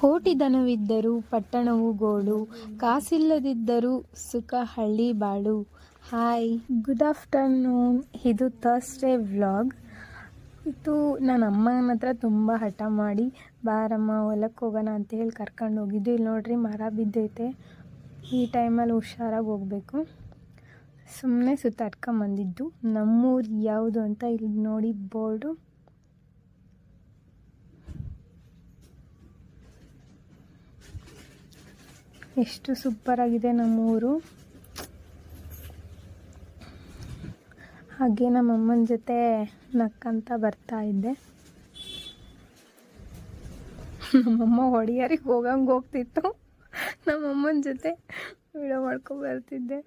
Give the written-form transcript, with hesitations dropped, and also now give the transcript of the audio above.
ಕೋಟಿ ಧನವಿದ್ದರೂ ಪಟ್ಟಣವು ಗೋಳು, ಕಾಸಿಲ್ಲದಿದ್ದರೂ ಸುಖ ಹಳ್ಳಿ ಬಾಳು. Hi, good afternoon. ಇದು ಥರ್ಸ್ಡೇ ವ್ಲಾಗ್. ಇದು ನನ್ನ ಅಮ್ಮನ ಹತ್ರ ತುಂಬ ಹಠ ಮಾಡಿ ಬಾರಮ್ಮ ಹೊಲಕ್ಕೆ ಹೋಗೋಣ ಅಂತ ಹೇಳಿ ಕರ್ಕೊಂಡು ಹೋಗಿದ್ದು. ಇಲ್ಲಿ ನೋಡ್ರಿ, ಮರ ಬಿದ್ದೈತೆ. ಈ ಟೈಮಲ್ಲಿ ಹುಷಾರಾಗಿ ಹೋಗಬೇಕು. ಸುಮ್ಮನೆ ಸುತ್ತಾಡ್ಕೊಂಬಂದಿದ್ದು. ನಮ್ಮೂರು ಯಾವುದು ಅಂತ ಇಲ್ಲಿ ನೋಡಿ ಬೋರ್ಡು. ಎಷ್ಟು ಸೂಪರಾಗಿದೆ ನಮ್ಮೂರು. ಹಾಗೆ ನಮ್ಮಮ್ಮನ ಜೊತೆ ನಕ್ಕಂತ ಬರ್ತಾ ಇದ್ದೆ. ನಮ್ಮಮ್ಮ ಹೊಡಿಯಾರಿಗೆ ಹೋಗಂಗೆ ಹೋಗ್ತಿತ್ತು. ನಮ್ಮಮ್ಮನ ಜೊತೆ ವಿಡಿಯೋ ಮಾಡ್ಕೊಂಡು ಬರ್ತಿದ್ದೆ.